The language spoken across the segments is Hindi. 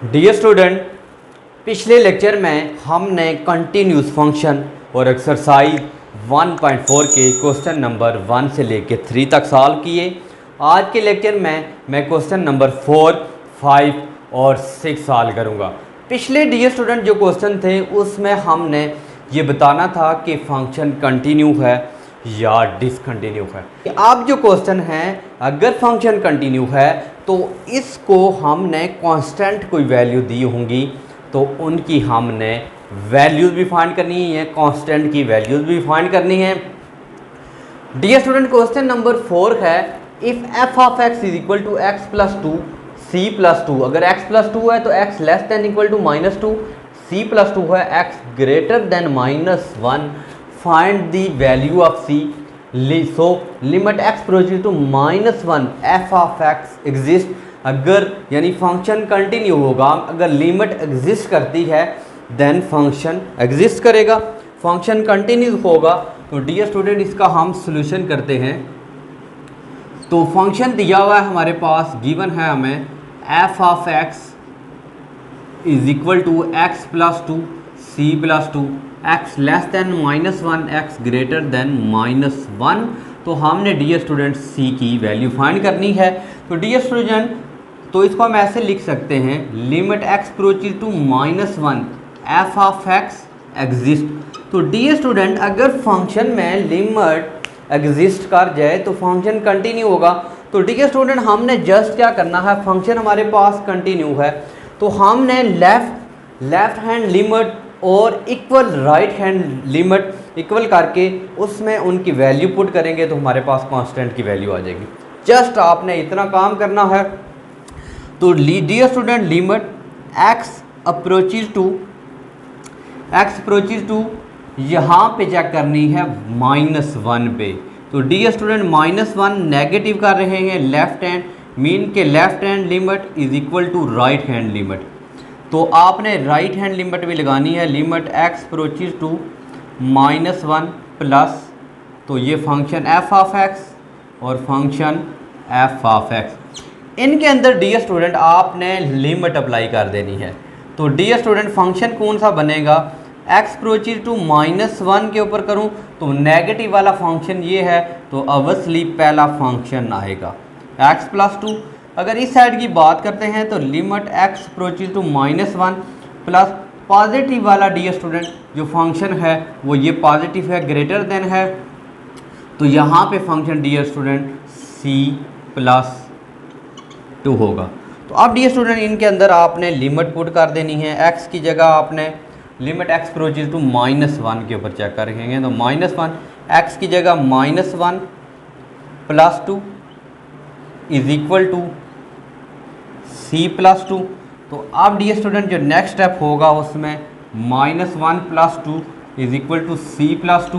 डियर स्टूडेंट, पिछले लेक्चर में हमने कंटिन्यूस फंक्शन और एक्सरसाइज 1.4 के क्वेश्चन नंबर 1 से लेकर 3 तक सॉल्व किए। आज के लेक्चर में मैं क्वेश्चन नंबर 4, 5 और 6 सॉल्व करूंगा। पिछले डियर स्टूडेंट जो क्वेश्चन थे उसमें हमने ये बताना था कि फंक्शन कंटिन्यू है या डिसकंटिन्यू है। अब जो क्वेश्चन है, अगर फंक्शन कंटिन्यू है तो इसको हमने कांस्टेंट कोई वैल्यू दी होंगी तो उनकी हमने वैल्यूज़ भी फाइंड करनी है, कांस्टेंट की वैल्यूज़ भी फाइंड करनी है। डियर स्टूडेंट, क्वेश्चन नंबर 4 है, if F of X is equal to X plus two C plus two. अगर एक्स प्लस टू है तो X less than equal to minus two, C plus two है X greater than minus one, find the value of C. So limit x approaches to minus one F of X exist. अगर यानी फंक्शन कंटिन्यू होगा, अगर लिमिट एग्जिस्ट करती है देन फंक्शन एग्जिस्ट करेगा। फंक्शन कंटिन्यू होगा तो डियर स्टूडेंट इसका हम सॉल्यूशन करते हैं। तो फंक्शन दिया हुआ है हमारे पास, गिवन है हमें F of X is equal to X plus two C plus two, X less than minus one, X greater than minus one. तो हमने डियर स्टूडेंट सी की वैल्यू फाइंड करनी है। तो डियर स्टूडेंट, तो इसको हम ऐसे लिख सकते हैं, limit x approaches to minus one F of X exist. तो डियर स्टूडेंट, अगर फंक्शन में लिमिट एग्जिस्ट कर जाए तो फंक्शन कंटिन्यू होगा। तो डियर स्टूडेंट, हमने जस्ट क्या करना है, फंक्शन हमारे पास कंटिन्यू है तो हमने लेफ्ट हैंड लिमिट और equal right hand limit equal करके उसमें उनकी वैल्यू पुट करेंगे तो हमारे पास कांस्टेंट की वैल्यू आ जाएगी। जस्ट आपने इतना काम करना है। तो dear student, limit x approaches to यहाँ पे चेक करनी है माइनस वन पे। तो dear student, minus one negative कर रहे हैं लेफ्ट हैंड, मीन के left hand limit is equal to right hand limit. तो आपने राइट हैंड लिमिट भी लगानी है, limit x approaches to minus one plus, तो ये फंक्शन एफ ऑफ एक्स और फंक्शन एफ ऑफ एक्स, इनके अंदर डियर स्टूडेंट आपने लिमिट अप्लाई कर देनी है। तो डियर स्टूडेंट, फंक्शन कौन सा बनेगा, X approaches to minus one के ऊपर करूँ तो नेगेटिव वाला फंक्शन ये है तो ऑब्वियसली पहला फंक्शन आएगा एक्स प्लस टू। अगर इस साइड की बात करते हैं तो limit x approaches to minus one plus positive वाला डियर स्टूडेंट जो फंक्शन है वो ये पॉजिटिव है, ग्रेटर देन है, तो यहाँ पे function dear student C plus two होगा। तो अब डियर स्टूडेंट इनके अंदर आपने लिमिट पुट कर देनी है। एक्स की जगह आपने limit x approaches to minus one के ऊपर चेक करेंगे तो माइनस वन, एक्स की जगह minus one plus two is equal to C plus two. तो अब डियर स्टूडेंट जो नेक्स्ट स्टेप होगा उसमें minus one plus two is equal to C plus two,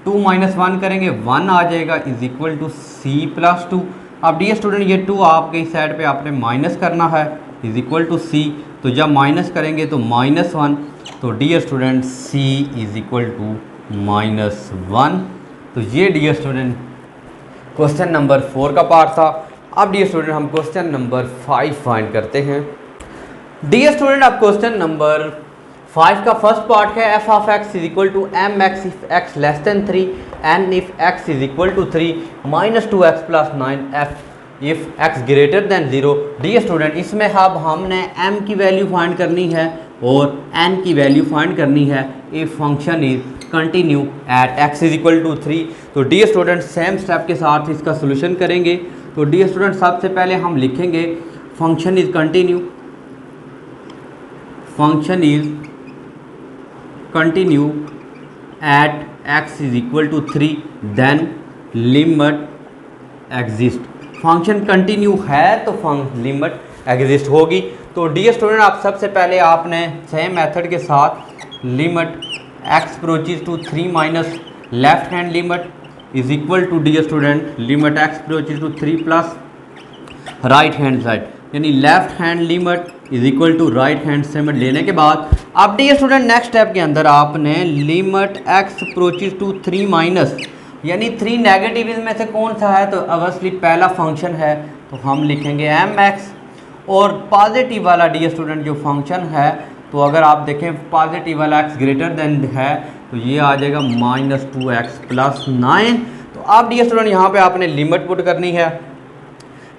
two minus one करेंगे वन आ जाएगा is equal to C plus two. अब डियर स्टूडेंट ये टू आपके इस साइड पे आपने माइनस करना है इज इक्वल टू सी, तो जब माइनस करेंगे तो माइनस वन, तो dear student C is equal to minus one. तो ये डियर स्टूडेंट क्वेश्चन नंबर 4 का पार्ट था। अब डियर स्टूडेंट हम क्वेश्चन नंबर 5 फाइंड करते हैं। डियर स्टूडेंट, अब क्वेश्चन नंबर 5 का फर्स्ट पार्ट है, F of X is equal to M X if X less than 3 and if X is equal to 3 minus two X plus 9 F if X greater than 0। Dear student, इसमें अब हमने m की वैल्यू फाइंड करनी है और n की वैल्यू फाइंड करनी है if function is continue at x is equal to 3। तो डियर स्टूडेंट सेम स्टेप के साथ इसका सोल्यूशन करेंगे। तो डियर स्टूडेंट सबसे पहले हम लिखेंगे function is continue, function is continue at x is equal to 3 then limit exist. Function continue है तो लिमिट एग्जिस्ट होगी। तो डियर स्टूडेंट, आप सबसे पहले आपने सेम मेथड के साथ limit x approaches to 3 minus left hand limit is equal to dear student limit x approaches to 3 plus right hand side, यानी left hand limit is equal to right hand limit लेने के बाद अब डियर स्टूडेंट नेक्स्ट स्टेप के अंदर आपने limit x approaches to 3 minus, यानी 3 नेगेटिव में से कौन सा है तो ऑब्वियसली पहला फंक्शन है तो हम लिखेंगे एम एक्स और पॉजिटिव वाला डी स्टूडेंट जो फंक्शन है, तो अगर आप देखें पॉजिटिव वाला x ग्रेटर देन है तो ये आ जाएगा -2x + 9। तो आप डी स्टूडेंट यहाँ पे आपने लिमिट पुट करनी है,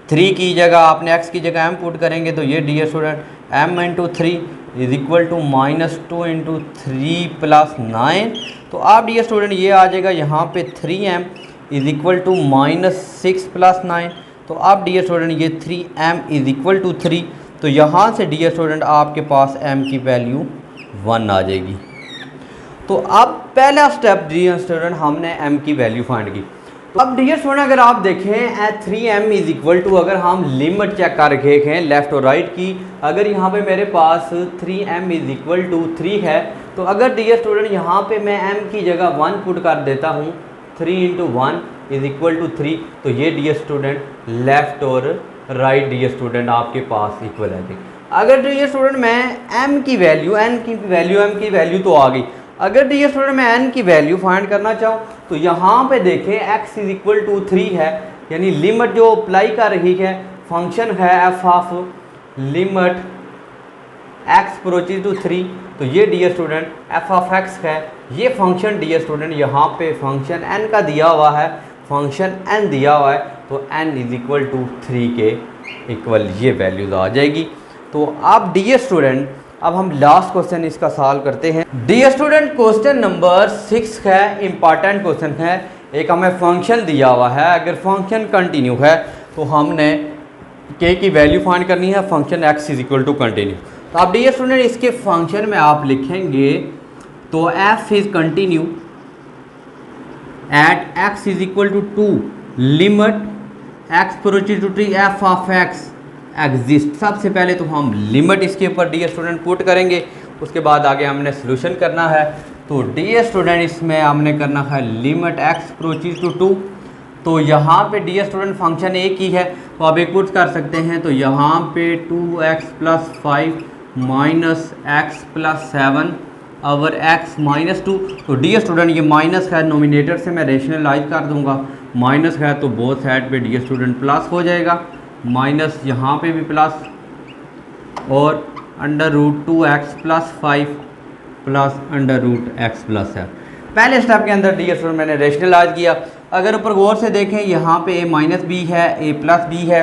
3 की जगह आपने x की जगह m पुट करेंगे तो ये डी स्टूडेंट m × 3 = -2 × 3 + 9। तो आप डी स्टूडेंट ये आ जाएगा यहाँ पे 3m = -6 + 9। तो आप डी स्टूडेंट ये 3m = 3, तो यहाँ से डी स्टूडेंट आपके पास m की वैल्यू 1 आ जाएगी। तो अब पहला स्टेप डी स्टूडेंट हमने m की वैल्यू फाइंड की। तो अब डी स्टूडेंट अगर आप देखें 3m = अगर हम लिमिट चेक कर रखे हैं लेफ़्ट और राइट की, अगर यहाँ पे मेरे पास 3m = 3 है, तो अगर डी स्टूडेंट यहाँ पे मैं m की जगह 1 पुट कर देता हूँ, 3 × 1 = 3, तो ये डी स्टूडेंट लेफ़्ट और राइट डी स्टूडेंट आपके पास इक्वल है। अगर डी स्टूडेंट मैं m की वैल्यू m की वैल्यू तो आ गई, अगर डी स्टूडेंट मैं n की वैल्यू फाइंड करना चाहूँ तो यहाँ पे देखें x = 3 है, यानी लिमिट जो अप्लाई कर रही है फंक्शन है f of limit x approaches to 3, तो ये the student f of x है। ये फंक्शन डी स्टूडेंट यहाँ पे फंक्शन n का दिया हुआ है, फंक्शन n दिया हुआ है, तो n = 3 के इक्वल ये वैल्यूज आ जाएगी। तो आप डी स्टूडेंट अब हम लास्ट क्वेश्चन इसका सॉल्व करते हैं। डी स्टूडेंट क्वेश्चन नंबर 6 है, इम्पॉर्टेंट क्वेश्चन है। एक हमें फंक्शन दिया हुआ है, अगर फंक्शन कंटिन्यू है तो हमने k की वैल्यू फाइंड करनी है, फंक्शन x = कंटिन्यू। तो आप डी स्टूडेंट इसके फंक्शन में आप लिखेंगे तो f is continue at x = 2 limit x approaches to 3 f of x exist. सबसे पहले तो हम लिमिट इसके ऊपर डी स्टूडेंट पुट करेंगे, उसके बाद आगे हमने सोल्यूशन करना है। तो डी स्टूडेंट इसमें हमने करना है लिमिट x अप्रोचेस टू 2, तो यहाँ पे डी स्टूडेंट फंक्शन एक ही है तो आप एक पुट कर सकते हैं, तो यहाँ पे 2x + 5 -x + 7 और x -2। तो डी स्टूडेंट ये माइनस है, नोमिनेटर से मैं रेशनलाइज कर दूंगा, माइनस है तो बोथ साइड पे डी स्टूडेंट प्लस हो जाएगा, माइनस यहाँ पे भी प्लस और √2x + 5 प्लस √x + 7। पहले स्टेप के अंदर डी स्टूडेंट मैंने रेशनलाइज किया। अगर ऊपर गौर से देखें यहाँ पे a - b है, a + b है,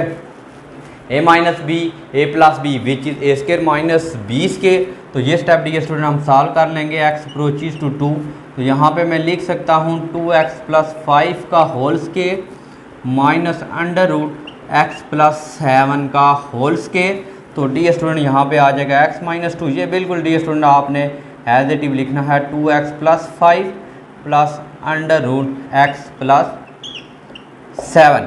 a - b a + b which is a² - b²। तो ये स्टेप डी स्टूडेंट हम सॉल्व कर लेंगे x अप्रोचेस टू 2। तो यहाँ पे मैं लिख सकता हूँ 2x + 5 का होल स्क्वायर माइनस √x + 7 का होल स्क्वायर। तो डी स्टूडेंट यहाँ पे आ जाएगा x - 2। ये बिल्कुल डी स्टूडेंट आपने एज इट इज लिखना है 2x + 5 प्लस √x + 7।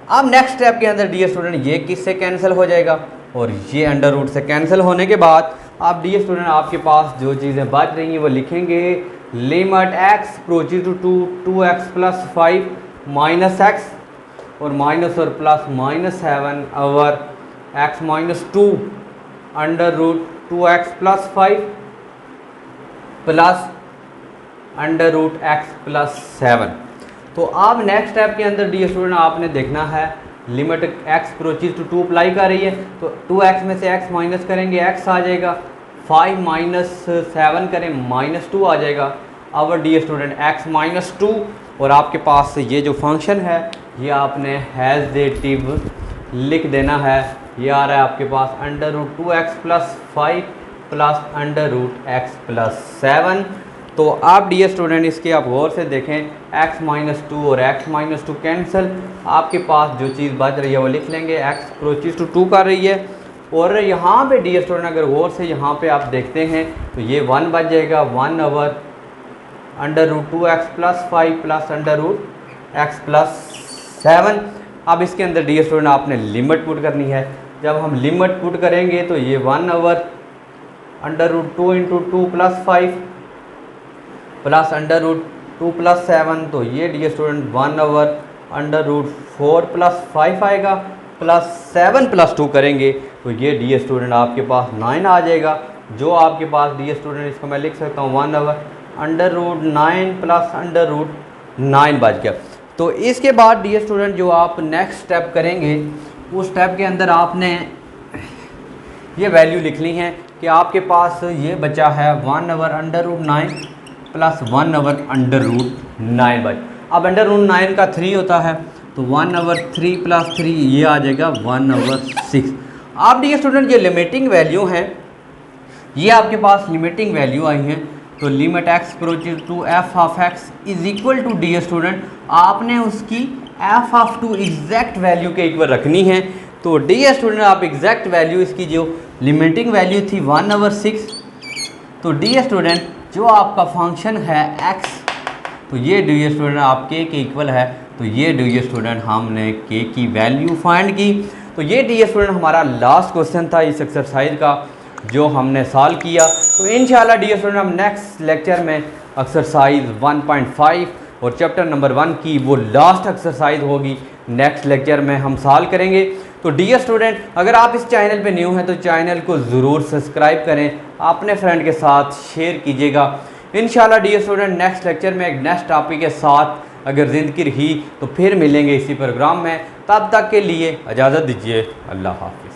अब नेक्स्ट स्टेप के अंदर डी स्टूडेंट ये किससे कैंसिल हो जाएगा और ये अंडर रूट से कैंसिल होने के बाद आप डी स्टूडेंट आपके पास जो चीज़ें बच रही हैं वो लिखेंगे limit x approaches to 2x + 5 -x और माइनस और प्लस -7 और x - 2 √2x + 5 प्लस √x + 7। तो अब नेक्स्ट स्टेप के अंदर डी स्टूडेंट आपने देखना है limit x approaches to 2 apply कर रही है, तो 2x में से x माइनस करेंगे x आ जाएगा, 5 - 7 करें -2 आ जाएगा। अब डी स्टूडेंट x - 2 और आपके पास ये जो फंक्शन है ये आपने हैज़ेटिव लिख देना है, ये आ रहा है आपके पास √2x + 5 प्लस √x + 7। तो आप डी स्टूडेंट इसके आप गौर से देखें x - 2 और x - 2 कैंसिल, आपके पास जो चीज़ बच रही है वो लिख लेंगे, x अप्रोचेस टू 2 कर रही है। और यहाँ पे डी स्टूडेंट अगर गौर से यहाँ पे आप देखते हैं तो ये 1 बच जाएगा, 1 ओवर √2x + 5 प्लस √x + 7। अब इसके अंदर डी स्टूडेंट आपने लिमिट पुट करनी है। जब हम लिमिट पुट करेंगे तो ये 1 ओवर √2 × 2 + 5 प्लस √2 + 7, तो ये डी स्टूडेंट 1 ओवर √4 + 5 आएगा, प्लस 7 + 2 करेंगे तो ये डी स्टूडेंट आपके पास 9 आ जाएगा। जो आपके पास डी स्टूडेंट इसको मैं लिख सकता हूँ 1 ओवर √9 प्लस √9 बच गया। तो इसके बाद डी स्टूडेंट जो आप नेक्स्ट स्टेप करेंगे उस स्टेप के अंदर आपने ये वैल्यू लिख ली है कि आपके पास ये बचा है 1/√9 प्लस 1/√9 बच। अब √9 का 3 होता है तो 1/3 प्लस 3 ये आ जाएगा 1/6। आप डियर स्टूडेंट ये लिमिटिंग वैल्यू हैं, ये आपके पास लिमिटिंग वैल्यू आई हैं। तो limit x approaches to f of x is equal to dear student आपने उसकी f ऑफ 2 एग्जैक्ट वैल्यू के इक्वल रखनी है। तो डियर स्टूडेंट आप एग्जैक्ट वैल्यू इसकी जो लिमिटिंग वैल्यू थी 1/6, तो डियर स्टूडेंट जो आपका फंक्शन है x, तो ये डियर स्टूडेंट आपके के इक्वल है। तो ये डियर स्टूडेंट हमने k की वैल्यू फाइंड की। तो ये डियर स्टूडेंट हमारा लास्ट क्वेश्चन था इस एक्सरसाइज का जो हमने सॉल्व किया। तो इंशाल्लाह डियर स्टूडेंट हम नेक्स्ट लेक्चर में एक्सरसाइज 1.5 और चैप्टर नंबर 1 की वो लास्ट एक्सरसाइज होगी, नेक्स्ट लेक्चर में हम सॉल्व करेंगे। तो डियर स्टूडेंट अगर आप इस चैनल पे न्यू हैं तो चैनल को ज़रूर सब्सक्राइब करें, अपने फ्रेंड के साथ शेयर कीजिएगा। इंशाल्लाह डियर स्टूडेंट नेक्स्ट लेक्चर में एक नेक्स्ट टॉपिक के साथ अगर ज़िंदगी रही तो फिर मिलेंगे इसी प्रोग्राम में। तब तक के लिए इजाज़त दीजिए, अल्लाह हाफ़िज़।